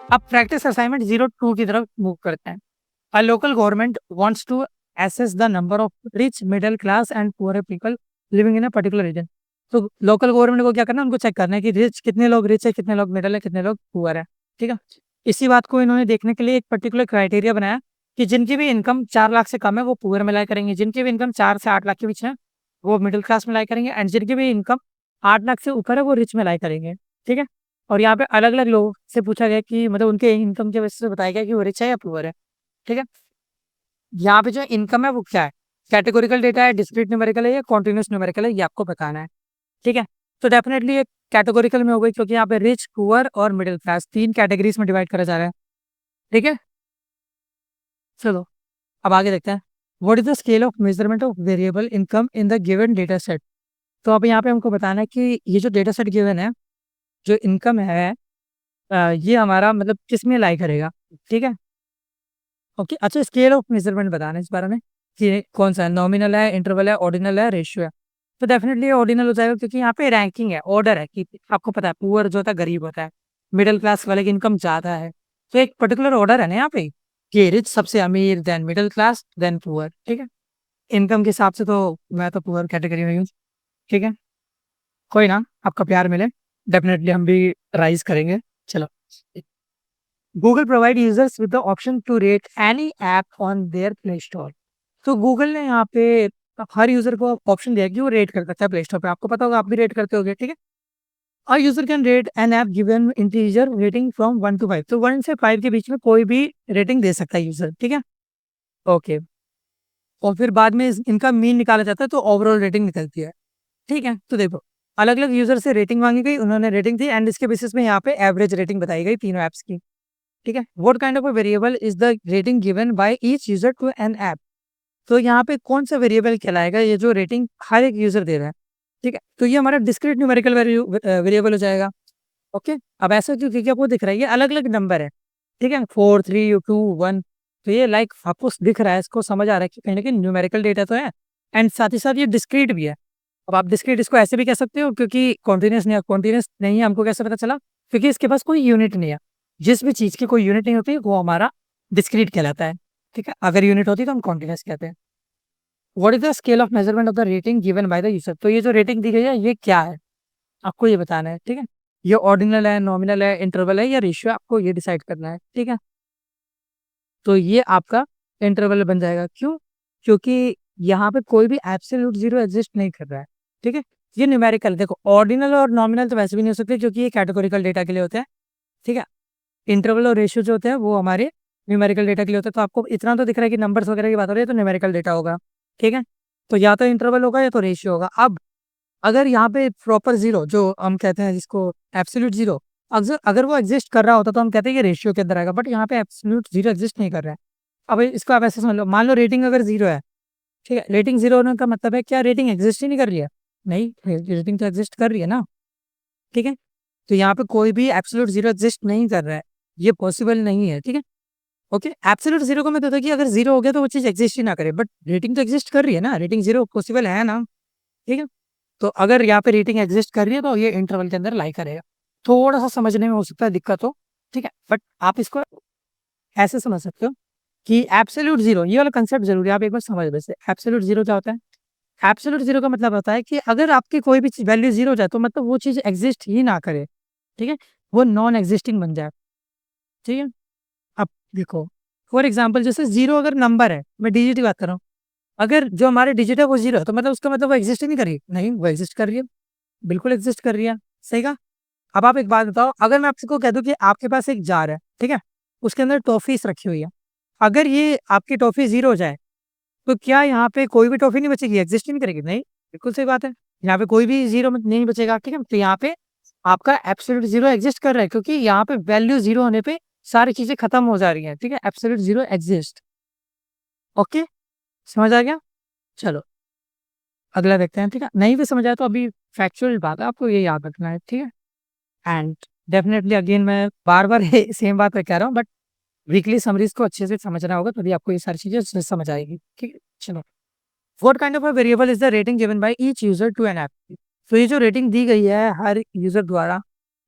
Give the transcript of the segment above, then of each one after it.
अब practice assignment 02 की तरफ मूव करते हैं। A local government wants to assess the number of rich, middle class and poor people living in a particular region। तो local government को क्या करना है, उनको चेक करना है कि रिच कितने लोग रिच है, कितने लोग मिडल है, कितने लोग पुअर है। ठीक है, इसी बात को इन्होंने देखने के लिए एक पर्टिकुलर क्राइटेरिया बनाया कि जिनकी भी इनकम 4 लाख से कम है वो पुअर में लाई करेंगे, जिनकी भी इनकम 4 से 8 लाख के बीच है वो मिडिल क्लास में लाई करेंगे, एंड जिनकी भी इनकम 8 लाख से ऊपर है वो रिच में लाई करेंगे। ठीक है, और यहाँ पे अलग अलग लोगों से पूछा गया कि मतलब उनके इनकम के वजह से बताया गया कि वो रिच है या पुअर है। ठीक है, यहाँ पे जो इनकम है वो क्या है, कैटेगोरिकल डेटा है, डिस्क्रीट न्यूमेरिकल है या कॉन्टिन्यूस न्यूमेरिकल है, ये आपको बताना है। ठीक है, तो डेफिनेटली ये कैटेगोरिकल में हो गई क्योंकि यहाँ पे रिच, पुअर और मिडिल क्लास 3 कैटेगरीज में डिवाइड करा जा रहा है। ठीक है, चलो अब आगे देखते हैं। What is the scale of measurement of variable income in the given data set. तो अब यहाँ पे हमको बताना है कि ये जो डेटा सेट गिवन है, जो इनकम है, ये हमारा मतलब किस में लाई करेगा। ठीक है, ओके, अच्छा स्केल ऑफ मेजरमेंट बताना है इस बारे में कि कौन सा है, नॉमिनल है, इंटरवल है, ऑर्डिनल है, रेशियो है। तो डेफिनेटली ऑर्डिनल हो जाएगा क्योंकि यहाँ पे रैंकिंग है, ऑर्डर है कि आपको पता है पुअर जो होता है गरीब होता है, मिडिल क्लास वाले की इनकम ज्यादा है, तो एक पर्टिकुलर ऑर्डर है ना यहाँ पे कि रिच सबसे अमीर, then middle class, then poor. ठीक है, इनकम के हिसाब से तो मैं तो पुअर कैटेगरी में हूँ। ठीक है, कोई ना, आपका प्यार मिले, डेफिनेटली हम भी राइज करेंगे। चलो, Google provide users with the option to rate any app on their play store. तो गूगल ने यहाँ पे हर यूजर को ऑप्शन दिया कि वो रेट कर सकता है प्ले स्टोर पे, आपको पता होगा, आप भी रेट करते होगे। ठीक है, और user can rate an app given integer rating from 1 to 5। तो 1 से 5 के बीच में कोई भी रेटिंग दे सकता है यूजर। ठीक है, ओके, और फिर बाद में इनका मीन निकाला जाता है तो ओवरऑल रेटिंग निकलती है। ठीक है, तो देखो अलग अलग यूजर से रेटिंग मांगी गई, उन्होंने रेटिंग दी एंड इसके बेसिस में यहाँ पे एवरेज रेटिंग बताई गई तीनों एप्स की। ठीक है, what kind of a variable is the rating given by each user to an app. तो यहाँ पे कौन सा वेरिएबल कहलाएगा ये जो रेटिंग हर एक यूजर दे रहा है। ठीक है, तो ये हमारा डिस्क्रीट न्यूमेरिकल वेरिएबल हो जाएगा। ओके, अब ऐसा क्यों, क्योंकि आपको दिख रहा है ये अलग अलग नंबर है। ठीक है, 4 3 2 1, तो ये लाइक आपको दिख रहा है, इसको समझ आ रहा है कि कहीं ना कहीं न्यूमेरिकल डेटा तो है एंड साथ ही साथ ये डिस्क्रीट भी है। अब आप डिस्क्रीट इसको ऐसे भी कह सकते हो क्योंकि कॉन्टिन्यूस नहीं है, हमको कैसे पता चला, क्योंकि इसके पास कोई यूनिट नहीं है। जिस भी चीज की कोई यूनिट नहीं होती वो हमारा डिस्क्रीट कहलाता है। ठीक है, अगर यूनिट होती तो हम कॉन्टिन्यूस कहते हैं। What is the scale of measurement of the rating given by the user. तो ये जो रेटिंग दी गई है ये क्या है, आपको ये बताना है। ठीक है, ये ऑर्डिनल है, नॉमिनल है, इंटरवल है या रेशियो, आपको ये डिसाइड करना है। ठीक है, तो ये आपका इंटरवल बन जाएगा। क्यों, क्योंकि यहाँ पे कोई भी एब्सोल्यूट जीरो एग्जिस्ट नहीं कर रहा है। ठीक है, ये न्यूमेरिकल, देखो ऑर्डिनल और नॉमिनल तो वैसे भी नहीं हो सकते क्योंकि ये कैटेगोरिकल डेटा के लिए होते हैं। ठीक है, इंटरवल और रेशियो जो होते हैं वो हमारे न्यूमेरिकल डेटा के लिए होते हैं। तो आपको इतना तो दिख रहा है कि नंबर्स वगैरह की बात हो रही है तो न्यूमेरिकल डेटा होगा। ठीक है, तो या तो इंटरवल होगा या तो रेशियो होगा। अब अगर यहाँ पे प्रॉपर जीरो जो हम कहते हैं जिसको एब्सोल्यूट जीरो, अगर अगर वो एग्जिस्ट कर रहा होता तो हम कहते हैं कि रेशियो के अंदर आएगा, बट यहाँ पे एब्सोल्यूट जीरो एग्जिस्ट नहीं कर रहा है। अब इसको आप ऐसे समझ लो, मान लो रेटिंग अगर जीरो है। ठीक है, रेटिंग जीरो होने का मतलब है क्या रेटिंग एग्जिस्ट ही नहीं कर रही है, नहीं, रेटिंग तो एग्जिस्ट कर रही है ना। ठीक है, तो यहाँ पे कोई भी एब्सोल्यूट जीरो एग्जिस्ट नहीं कर रहा है, ये पॉसिबल नहीं है। ठीक है, ओके, एब्सोल्यूट जीरो को मतलब कि अगर जीरो हो गया तो वो चीज एग्जिस्ट ही ना करे, बट रेटिंग तो एग्जिस्ट कर रही है ना, रेटिंग जीरो पॉसिबल है ना। ठीक है, तो अगर यहाँ पे रेटिंग एग्जिस्ट कर रही है तो ये इंटरवल के अंदर लाई करेगा। थोड़ा सा समझने में हो सकता है दिक्कत हो। ठीक है, बट आप इसको ऐसे समझ सकते हो कि एब्सोल्यूट जीरो ये वाला कंसेप्ट जरूरी है, आप एक बार समझ वैसे एब्सोल्यूट जीरो क्या होता है। एब्सोल्यूट जीरो का मतलब होता है कि अगर आपकी कोई भी वैल्यू जीरो हो जाए तो मतलब वो चीज एग्जिस्ट ही ना करे। ठीक है, वो नॉन एग्जिस्टिंग बन जाए। ठीक है, अब देखो फॉर एग्जाम्पल जैसे जीरो अगर नंबर है, मैं डिजिट की बात कर रहा हूँ, अगर जो हमारे डिजिट है वो जीरो है तो मतलब उसका मतलब वो एग्जिस्ट ही नहीं करी, नहीं वो एग्जिस्ट कर रही है, बिल्कुल एग्जिस्ट कर रही है। सही कहा। अब आप एक बात बताओ, अगर मैं आपको कह दूं कि आपके पास एक जार है, ठीक है, उसके अंदर टॉफीज रखी हुई है, अगर ये आपकी टॉफी जीरो हो जाए तो क्या यहाँ पे कोई भी टॉफी नहीं बचेगी, एग्जिस्ट ही नहीं करेगी, नहीं, बिल्कुल सही बात है, यहाँ पे कोई भी जीरो नहीं बचेगा। ठीक है, तो यहाँ पे आपका एब्सोल्यूट जीरो एग्जिस्ट कर रहा है क्योंकि यहाँ पे वैल्यू जीरो होने पे सारी चीजें खत्म हो जा रही हैं। ठीक है, एब्सोल्यूट जीरो एग्जिस्ट। ओके, समझ आ गया। चलो अगला देखते हैं। ठीक है, नहीं भी समझ आया तो अभी फैक्चुअल बात है, आपको ये याद रखना है। ठीक है, एंड डेफिनेटली अगेन मैं बार बार सेम बात कह रहा हूँ, बट वीकली समरीज को अच्छे से समझना होगा तभी आपको ये सारी चीजें समझ आएगी। ठीक है, चलो, what kind of a variable is the rating given by each user to an app. तो ये जो रेटिंग दी गई है हर यूजर द्वारा,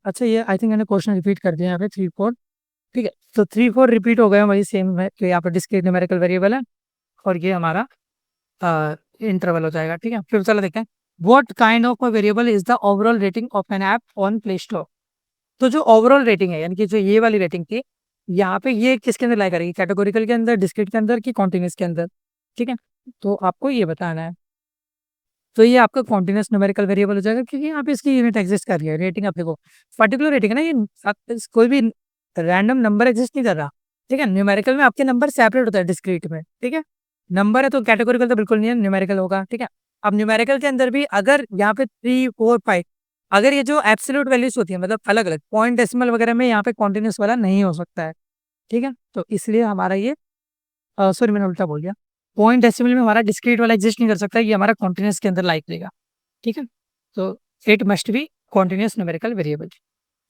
अच्छा ये आई थिंक मैंने क्वेश्चन रिपीट कर दिया यहाँ पे 3 4, ठीक है। तो 3-4 रिपीट हो गए वही सेम है, तो यहाँ पर डिस्क्रीट न्यूमेरिकल वेरिएबल है और ये हमारा इंटरवल हो जाएगा। ठीक है, फिर चलो देखते हैं what kind of a variable is the overall rating of an app on play store. तो जो ओवरऑल रेटिंग है, यानी कि जो ये वाली रेटिंग थी, यहाँ पे ये किसके अंदर लाई करेगी, कैटेगोरिकल के अंदर, डिस्क्रीट के अंदर, कि कॉन्टिन्यूस के अंदर। ठीक है, तो आपको ये बताना है। तो ये आपका कॉन्टिन्यूस न्यूमेरिकल वेरिएबल हो जाएगा, क्योंकि यहाँ पे इसकी यूनिट एग्जिस्ट कर रही है। रेटिंग अपने को पर्टिकुलर रेटिंग है ना, कोई भी रैंडम नंबर एग्जिस्ट नहीं कर रहा। ठीक है, न्यूमेरिकल में आपके नंबर सेपरेट होता है डिस्क्रीट में। ठीक है, नंबर है तो कैटेगोरिकल तो बिल्कुल नहीं है, न्यूमेरिकल होगा। ठीक है, अब न्यूमेरिकल के अंदर भी अगर यहाँ पे 3, 4, 5, अगर ये जो एब्सोल्यूट वैल्यूज होती है, मतलब अलग अलग पॉइंट डेसिमल वगैरह में, यहाँ पे कॉन्टिन्यूस वाला नहीं हो सकता है। ठीक है, तो इसलिए हमारा ये सॉरी मैंने उल्टा बोल दिया, पॉइंट डेसिमल में हमारा डिस्क्रीट वाला एग्जिस्ट नहीं कर सकता, ये हमारा कॉन्टिन्यूस के अंदर लाइक देगा। ठीक है, तो it must be continuous numerical variable.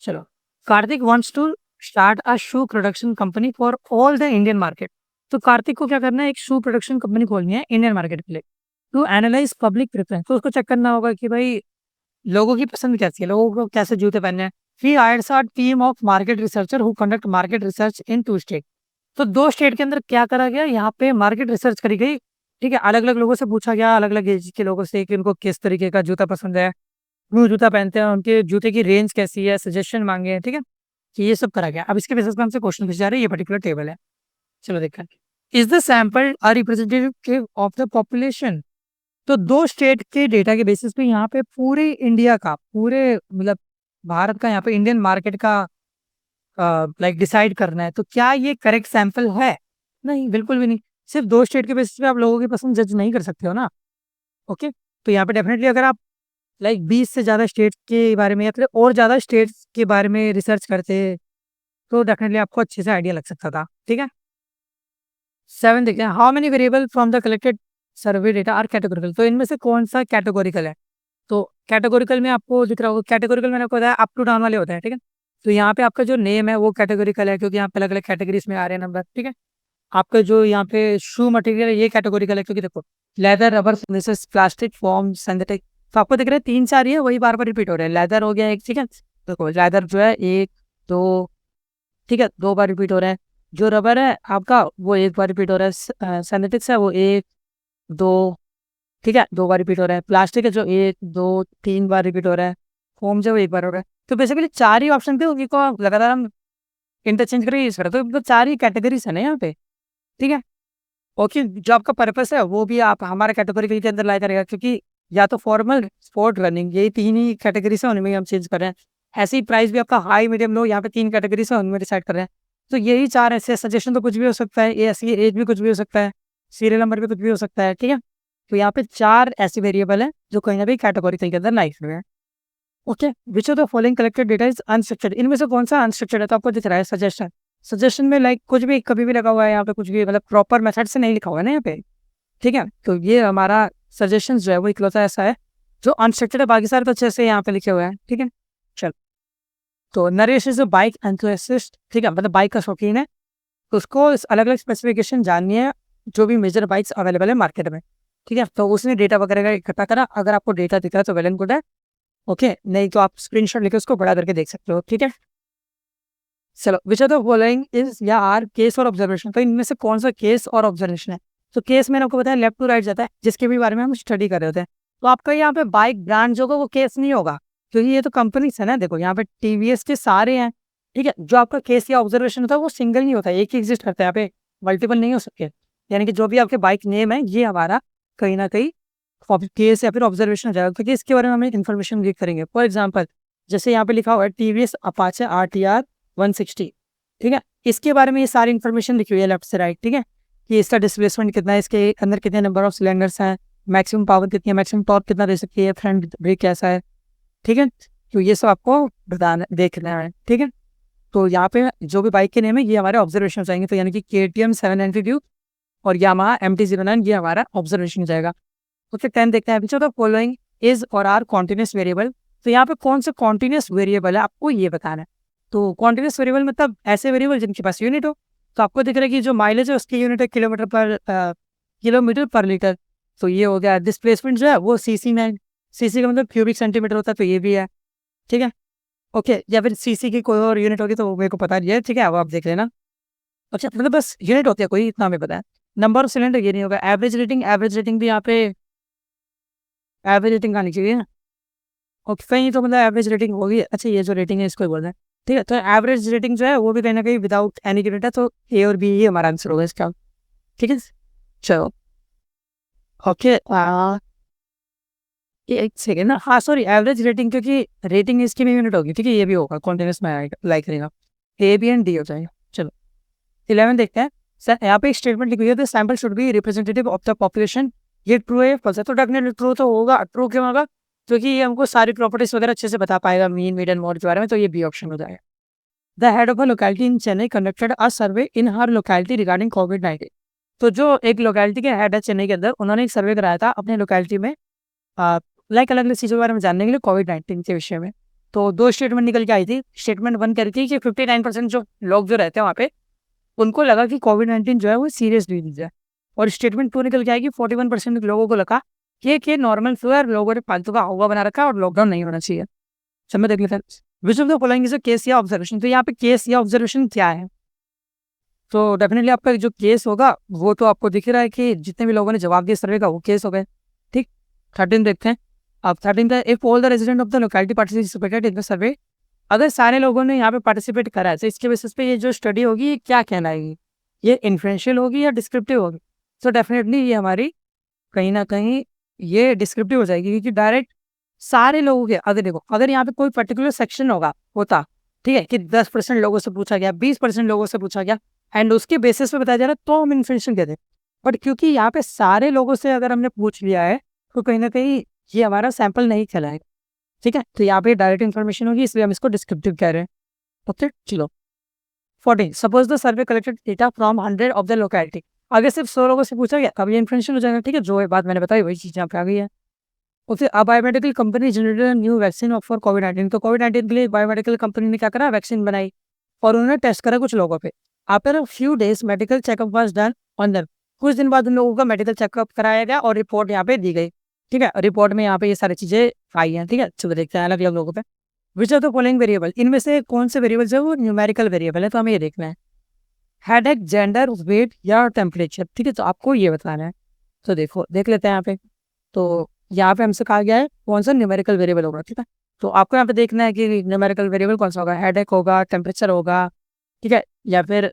चलो, Karthik wants to start a shoe production company for all the Indian market. तो कार्तिक को क्या करना है, एक शू प्रोडक्शन कंपनी खोलनी है इंडियन मार्केट के लिए। टू एनालाइज पब्लिक प्रेफरेंस, तो उसको चेक करना होगा कि भाई लोगों की पसंद कैसी है, लोगों को कैसे जूते पहनने हैं। He hires a team of market researcher who conduct market research in 2 state. तो 2 स्टेट के अंदर क्या करा गया, यहाँ पे मार्केट रिसर्च करी गई। ठीक है, अलग अलग लोगों से पूछा गया, अलग अलग एज के लोगों से, कि उनको किस तरीके का जूता पसंद है, क्यों जूता पहनते हैं, उनके जूते की रेंज कैसी है, सजेशन मांगे हैं। ठीक है, कि ये सब करा गया। अब इसके बेसिस पे हमसे क्वेश्चन पूछे जा रहे हैं, ये पर्टिकुलर टेबल है। चलो देखते हैं, is the sample a representative of the population. तो 2 स्टेट के डेटा के बेसिस पे यहाँ पे पूरे इंडिया का, पूरे मतलब भारत का, यहाँ पे इंडियन मार्केट का लाइक डिसाइड करना है। तो क्या ये करेक्ट सैंपल है? नहीं, बिल्कुल भी नहीं। सिर्फ 2 स्टेट के बेसिस पे आप लोगों की पसंद जज नहीं कर सकते हो ना। ओके, तो यहाँ पे डेफिनेटली अगर आप लाइक 20 से ज़्यादा स्टेट के बारे में, या फिर और ज़्यादा स्टेट्स के बारे में रिसर्च करते, तो डेफिनेटली आपको अच्छे से आइडिया लग सकता था। ठीक है, 7 देखते हैं, how many variable from the collected survey data are categorical. तो इनमें से कौन सा कैटेगोरिकल है? तो कैटेगोरिकल में आपको दिख रहा होगा, कैटेगोरिकल मैंने आपको बताया अप टू डाउन वाले होते हैं। ठीक है, तो यहाँ पे आपका जो नेम है वो कैटेगोरिकल है, क्योंकि यहाँ पे अलग अलग कैटेगरीज में आ रहे हैं नंबर। ठीक है, आपका जो यहाँ पे शू मटेरियल है ये कैटेगोरिकल है, क्योंकि देखो leather, rubber, furnitures, plastic, foam, synthetic. तो आपको दिख रहा है 3-4 ही है, वही बार बार रिपीट हो रहे हैं। लेदर हो गया एक, ठीक है, देखो लेदर जो है 1, 2, ठीक है, 2 बार रिपीट हो रहा है। जो रबर है आपका वो 1 बार रिपीट हो रहा है। सिंथेटिक्स है वो 1, 2, ठीक है, 2 बार रिपीट हो रहा है। प्लास्टिक है जो 1, 2, 3 बार रिपीट हो रहा है। फोम जो 1 बार हो रहा है। तो बेसिकली 4 ही ऑप्शन थे, उन्हीं को लगातार हम इंटरचेंज करके यूज करते हैं। तो 4 ही कैटेगरीज है ना यहाँ पे। ठीक है, ओके, जो आपका पर्पस है वो भी आप हमारे कैटेगरी के अंदर लाया करेगा, क्योंकि या तो फॉर्मल, स्पोर्ट, रनिंग, यही 3 ही कैटेगरीज है, उनमें हम चेंज कर रहे हैं। ऐसे ही प्राइस भी आपका हाई, मीडियम, लो, यहाँ पे 3 कैटेगरीज है, उनमें डिसाइड कर रहे हैं। तो यही 4 ऐसे, सजेशन तो कुछ भी हो सकता है, ये ऐसी एज भी कुछ भी हो सकता है, सीरियल नंबर भी कुछ भी हो सकता है। ठीक है, तो यहाँ पे 4 ऐसी वेरिएबल है जो कहीं ना कहीं कैटेगरी के अंदर लाइक हुए हैं। Okay, which of the following collected data is unstructured. इनमें से कौन सा अनस्ट्रक्चर्ड है? तो आपको दिख रहा है सजेशन। सजेशन में लाइक कुछ भी कभी भी लगा हुआ है, यहाँ पे कुछ भी मतलब प्रॉपर मेथड से नहीं लिखा हुआ है ना यहाँ पे। ठीक है, तो ये हमारा सजेशन जो है वो इकलौता ऐसा है जो अनस्ट्रक्चर्ड है, बाकी सारे तो अच्छे से यहाँ पे लिखे हुए हैं। ठीक है, चल, तो नरेश इज बाइक एंथुसिस्ट। ठीक है, मतलब बाइक का शौकीन है, तो उसको अलग अलग स्पेसिफिकेशन जाननी है जो भी मेजर बाइक्स अवेलेबल है मार्केट में। ठीक है, तो उसने डेटा वगैरह का इकट्ठा करा। अगर आपको डेटा दिख रहा है तो वेल एंड गुड है। ओके, नहीं तो आप स्क्रीनशॉट लेके उसको बड़ा करके देख सकते हो। ठीक है, चलो, विच ऑफ द फॉलोइंग इज या आर केस और ऑब्जर्वेशन। तो इनमें से कौन सा केस और ऑब्जर्वेशन है? तो केस मैंने आपको बताया लेफ्ट टू राइट जाता है, जिसके भी बारे में हम स्टडी कर रहे होते हैं। तो आपका यहाँ पे बाइक ब्रांड जो होगा वो केस नहीं होगा, क्योंकि ये तो कंपनी है ना। देखो यहाँ पे टीवीएस के सारे हैं। ठीक है, जो आपका केस या ऑब्जर्वेशन होता है वो सिंगल नहीं होता है, एक ही एग्जिस्ट करता है, यहाँ पे मल्टीपल नहीं हो सकते। यानी कि जो भी आपके बाइक नेम है ये हमारा कहीं ना कहीं केस या फिर ऑब्जर्वेशन हो जाएगा, क्योंकि इसके बारे में हम इन्फॉर्मेशन रीड करेंगे। फॉर एग्जाम्पल, जैसे यहाँ पे लिखा हुआ है टीवीएस अपाचे RTR 160। ठीक है, इसके बारे में ये सारी इन्फॉर्मेशन लिखी हुई है लेफ्ट से राइट। ठीक है, कि इसका डिस्प्लेसमेंट कितना है, इसके अंदर कितने नंबर ऑफ सिलेंडर्स हैं, मैक्सिमम पावर कितनी है, मैक्सिमम टॉर्क कितना दे सकती है, फ्रंट ब्रेक कैसा है। ठीक है, तो ये सब आपको बताना देखना है। ठीक है, तो यहाँ पे जो भी बाइक के नेम है ये हमारे ऑब्जर्वेशन हो जाएंगे। तो यानी कि KTM 792 और यामाहा MT-09 ये हमारा ऑब्जर्वेशन हो जाएगा। ओके, 10 देखते हैं, which of the following is or are continuous variable. तो यहाँ पे कौन सा कॉन्टिन्यूस वेरिएबल है आपको ये बताना है। तो कॉन्टिन्यूस वेरिएबल मतलब ऐसे वेरिएबल जिनके पास यूनिट हो। तो आपको दिख रहा है कि जो माइलेज है उसकी यूनिट है किलोमीटर पर लीटर। तो ये हो गया। डिस्प्लेसमेंट जो है वो सीसी में, सीसी का मतलब क्यूबिक सेंटीमीटर होता है, तो ये भी है। ठीक है, ओके, या फिर सीसी की कोई और यूनिट होगी तो वो मेरे को पता नहीं है, ठीक है? वो आप देख लेना। अच्छा, मतलब बस यूनिट होती है कोई, इतना हमें पता है। नंबर ऑफ सिलेंडर ये नहीं होगा। एवरेज रेटिंग भी यहाँ पे एवरेज रेटिंग आनी चाहिए ना। ओके, कहीं तो मतलब एवरेज रेटिंग होगी। अच्छा, ये जो रेटिंग है इसको ही बोल रहे हैं, ठीक है? तो एवरेज रेटिंग जो है वो भी कहीं ना कहीं विदाउट एनी यूनिट है, तो ए और बी ये हमारा आंसर होगा इसका, ठीक है? चलो, ओके। ये एक सेकेंड ना, हाँ सॉरी, एवरेज रेटिंग, क्योंकि रेटिंग इसकी भी यूनिट होगी, ठीक है? ये भी होगा, कॉन्टिन्यूस में आएगा, लाइक करेगा, ए बी एंड डी हो जाएगा। चलो, 11 देखते हैं। सर यहाँ पे एक स्टेटमेंट लिखी हुई है, sample should be representative of the population. ये ट्रू है फॉल्स है? तो डेफिनेटली ट्रू तो होगा। ट्रू क्यों होगा? क्योंकि ये हमको सारी प्रॉपर्टीज वगैरह अच्छे से बता पाएगा, मीन मीडियन मोड के बारे में, तो ये बी ऑप्शन हो जाएगा। The head of a locality in Chennai conducted a survey in her locality regarding कोविड-19। तो जो एक लोकेलिटी के हेड है चेन्नई के अंदर, उन्होंने एक सर्वे कराया था अपने लोकेलिटी में, लाइक अलग अलग चीज़ों के बारे में जानने के लिए, कोविड-19 के विषय में। तो दो स्टेटमेंट निकल के आई थी। स्टेटमेंट 1 कह रही थी कि 59% जो लोग जो रहते हैं वहाँ पे, उनको लगा कि कोविड-19 जो है वो सीरियस डिजीज है। और स्टेटमेंट 2 निकल के आएगी, 41% लोगों को लगा कि नॉर्मल फ्लू है, लोगों ने फालतू का हवा बना रखा है और लॉकडाउन नहीं होना चाहिए। समय देख लेते हैं। Which of the following is a case या ऑब्जर्वेशन? तो यहाँ पे केस या ऑब्जर्वेशन क्या है? तो डेफिनेटली आपका जो केस होगा वो तो आपको दिख रहा है कि जितने भी लोगों ने जवाब दिया सर्वे का, वो केस हो गए, ठीक? 13 देखते हैं। अब 13 था, if all the resident of the locality participated in the survey. अगर सारे लोगों ने यहाँ पे पार्टिसिपेट करा है, तो इसके बेसिस पे ये जो स्टडी होगी ये क्या कहलाएगी? ये इन्फ्लुएंशियल होगी या डिस्क्रिप्टिव होगी? सो डेफिनेटली ये हमारी कहीं न कहीं ये डिस्क्रिप्टिव हो जाएगी, क्योंकि डायरेक्ट सारे लोगों के, अगर देखो, अगर यहाँ पे कोई पर्टिकुलर सेक्शन होता, ठीक है, कि 10% लोगों से पूछा गया, 20% लोगों से पूछा गया, एंड उसके बेसिस पे बताया जा रहा है, तो हम इन्फ्लुएंशियल कहते हैं। बट क्योंकि यहाँ पे सारे लोगों से अगर हमने पूछ लिया है, तो कहीं न कहीं ये हमारा सैंपल नहीं कहलाएगा, ठीक है? तो यहाँ पे डायरेक्ट इन्फॉर्मेशन होगी, इसलिए हम इसको डिस्क्रिप्टिव कह रहे हैं। ओके, चलो। 14, suppose the survey collected data from 100 of the locality. अगर सिर्फ 100 लोगों से पूछा गया, अब ये इन्फ्लुएंशियल हो जाएगा, ठीक है? जो ये बात मैंने बताई वही चीज़ यहाँ पे आ गई है। Okay, a biomedical company generated new vaccine for कोविड-19। तो कोविड-19 के लिए बायोमेडिकल कंपनी ने क्या करा? वैक्सीन बनाई और उन्होंने टेस्ट करा कुछ लोगों पे। After a few days medical checkup was done on them. कुछ दिन बाद उन लोगों का मेडिकल चेकअप कराया गया और रिपोर्ट यहाँ पे दी गई, ठीक है? रिपोर्ट में यहाँ पे ये सारी चीज़ें आई हैं, ठीक है? चलो देखते हैं अलग-अलग लोगों पे। Which are the following variable? इनमें से कौन से वेरिएबल्स है वो न्यूमेरिकल वेरिएबल है, तो हमें ये देखना है। हेडेक, जेंडर, वेट या टेम्परेचर, ठीक है? तो आपको ये बताना है। तो देखो, देख लेते हैं यहाँ पे। तो यहाँ पे हमसे कहा गया है कौन सा न्यूमेरिकल वेरिएबल होगा, ठीक है? तो आपको यहाँ पे देखना है कि न्यूमेरिकल वेरिएबल कौन सा होगा। हेडेक होगा, टेम्परेचर होगा, ठीक है, या फिर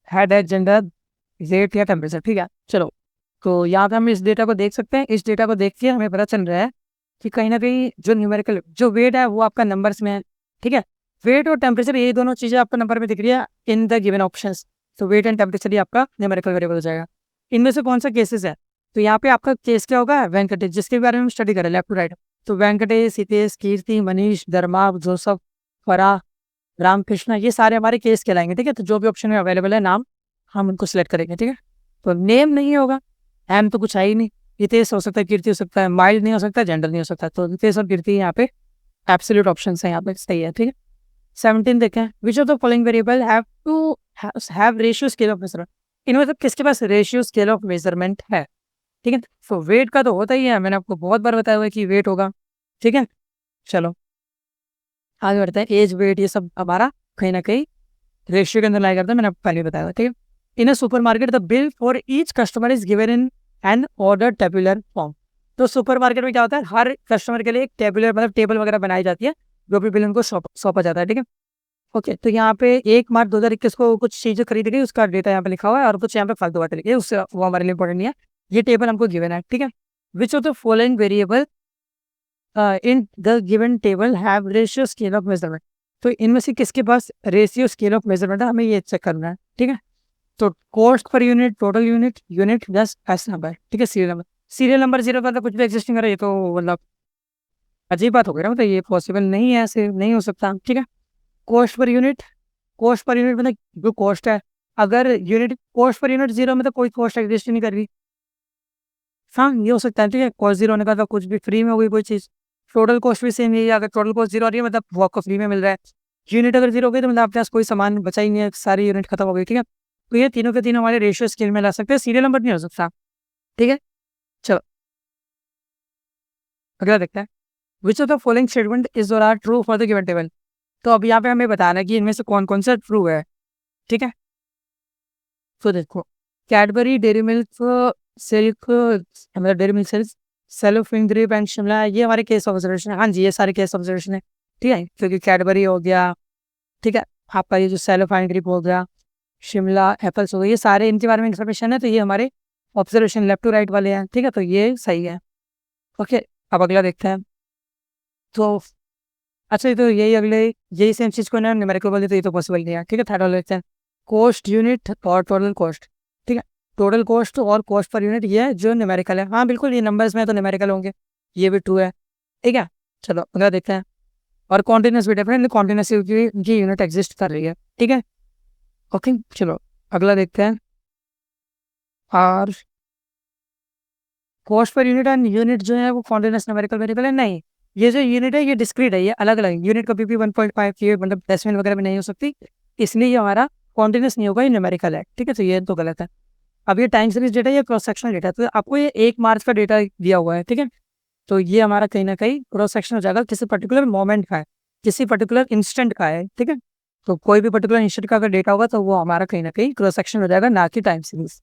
हेडेक, जेंडर, वेट या टेम्परेचर, ठीक है? चलो, तो यहाँ पे हम इस डेटा को देख सकते हैं। इस डेटा को देख के हमें पता चल रहा है कि कहीं ना कहीं जो न्यूमेरिकल जो वेट है वो आपका नंबर्स में है, ठीक है? वेट और टेम्परेचर, ये दोनों चीज़ें आपको नंबर में दिख रही है इन द गिवन ऑप्शंस। तो वेट एंड टेम्परेचर ही आपका न्यूमेरिकल वेरिएबल हो जाएगा। इनमें से कौन सा केसेस है? तो यहाँ पे आपका केस क्या होगा? वेंकटेश, जिसके बारे में हम स्टडी करें लेफ्ट टू राइट। तो वेंकटेश, हितेश, कीर्ति, मनीष, धर्मा, जोसफ, फराह, रामकृष्णा, ये सारे हमारे केस कहलाएंगे, ठीक है? तो जो भी ऑप्शन में अवेलेबल है नाम, हम उनको सिलेक्ट करेंगे, ठीक है? तो नेम नहीं होगा, एम तो कुछ है ही नहीं। हितेश हो सकता है, कीर्ति हो सकता है, माइल्ड नहीं हो सकता, जेंडर नहीं हो सकता। तो हितेश और कीर्ति यहाँ पे एब्सोल्यूट ऑप्शन है, यहाँ पे सही है, ठीक है? 17 देखें। Which of the following variable have to have ratio scale of measurement? इनमें से किसके पास रेशियो स्केल ऑफ मेजरमेंट है, ठीक है? तो वेट का तो होता ही है, मैंने आपको बहुत बार बताया हुआ है कि वेट होगा, ठीक है? चलो आगे बढ़ते हैं। एज, वेट, ये सब हमारा कहीं ना कहीं रेशियो के अंदर लाया करता है, मैंने आपको पहले बताया था, ठीक है? In a super market the bill for each customer is given in an order tabular form. तो सुपर मार्केट में क्या होता है? हर कस्टमर के लिए एक टेबुलर, मतलब टेबल वगैरह बनाई जाती है, जो भी बिल उनको सौंपा जाता है, ठीक है? ओके, तो यहाँ पे 1 मार्च 2021 को कुछ चीज़ें खरीदी गई, उसका डेटा यहाँ पे लिखा हुआ है, और कुछ यहाँ पे फालतू बातें लिखी है, उससे वो हमारे लिए इंपॉर्टेंट नहीं है। ये टेबल हमको गिवन है, ठीक है? विच of the following variable in the given table have ratio scale of measurement? तो इनमें से किसके पास रेशियो स्केल ऑफ मेजरमेंट है, हमें ये चेक करना है, ठीक है? तो cost per unit, total unit, unit plus S number, ठीक है? सीरियल नंबर 0 का तो कुछ भी एग्जिस्टिंग करे, ये तो मतलब अजीब बात हो गई ना, मतलब ये पॉसिबल नहीं है, ऐसे नहीं हो सकता, ठीक है? Cost per unit, cost per unit मतलब जो कॉस्ट है, अगर यूनिट कॉस्ट पर यूनिट 0 में तो कोई कॉस्ट एग्जिस्ट नहीं कर रही। हाँ, ये हो सकता है, ठीक है? कॉस्ट 0 होने का तो कुछ भी फ्री में हो गई कोई चीज़। टोटल कॉस्ट भी सेम ही है, अगर टोटल कॉस्ट 0 आ रही है मतलब वो आपको फ्री में मिल रहा है। यूनिट अगर 0 हो गई तो मतलब आपके पास कोई सामान बचा ही नहीं है, सारी यूनिट खत्म हो गई, ठीक है? तो ये तीनों के तीनों हमारे रेशियो स्केल में ला सकते हैं, सीरियल नंबर नहीं हो सकता, ठीक है? चलो अगला देखते हैं। Which of the following statement is or are true for the given table. तो अब यहाँ पे हमें बताना है कि इनमें से कौन कौन सा ट्रू है। ठीक है, तो देखो कैडबरी, डेयरी मिल्क, सिल्क, मतलब dairy milk silk, Cello finger and Shimla, ये हमारे केस ऑब्जर्वेशन है। हाँ जी, ये सारे केस ऑब्जर्वेशन है। ठीक है, क्योंकि कैडबरी हो गया, ठीक है, आपका ये जो सेलो फाइन ग्रिप हो गया, शिमला एप्पल्स हो गए, ये सारे इनके बारे में इन्फॉर्मेशन है। तो ये हमारे ऑब्जर्वेशन लेफ्ट टू राइट वाले हैं। ठीक है, तो ये सही है। ओके, अब अगला देखते हैं। तो अच्छा, तो यही अगले यही सेम चीज़ को ना न्यूमेरिकल बोले तो ये तो पॉसिबल नहीं है। ठीक है, थर्ड वाला देखते हैं। कॉस्ट यूनिट और टोटल कॉस्ट। ठीक है, टोटल कॉस्ट और कॉस्ट पर यूनिट ये जो न्यूमेरिकल है। हाँ बिल्कुल, ये नंबर्स में तो न्यूमेरिकल होंगे, ये भी ट्रू है। ठीक है, चलो अगला देखते हैं। और कॉन्टिन्यूस भी डेफिनेटली कॉन्टिन्यूस की यूनिट एग्जिस्ट कर रही है। ठीक है, ओके, चलो अगला देखते हैं। और cost per unit and unit जो है वो कॉन्टिन्यूस न्यूमेरिकल वेरिएबल है नहीं, ये जो यूनिट है ये डिस्क्रीट है, ये अलग अलग यूनिट कभी भी 1.5 की मतलब डेसिमल वगैरह में नहीं हो सकती, इसलिए ये हमारा कॉन्टिन्यूस नहीं होगा, ये न्यूमेरिकल है। ठीक है, तो ये तो गलत है। अब ये टाइम सीरीज डेटा, ये क्रॉस सेक्शनल डेटा, तो आपको ये 1 मार्च का डेटा दिया हुआ है। ठीक है, तो ये हमारा कहीं ना कहीं क्रॉस सेक्शन हो जाएगा, किसी पर्टिकुलर मोमेंट का है, किसी पर्टिकुलर इंस्टेंट का है। ठीक है, तो कोई भी पर्टिकुलर इंस्टेंट का अगर डेटा होगा तो वो हमारा कहीं ना कहीं क्रॉस सेक्शन हो जाएगा, ना कि टाइम सीरीज।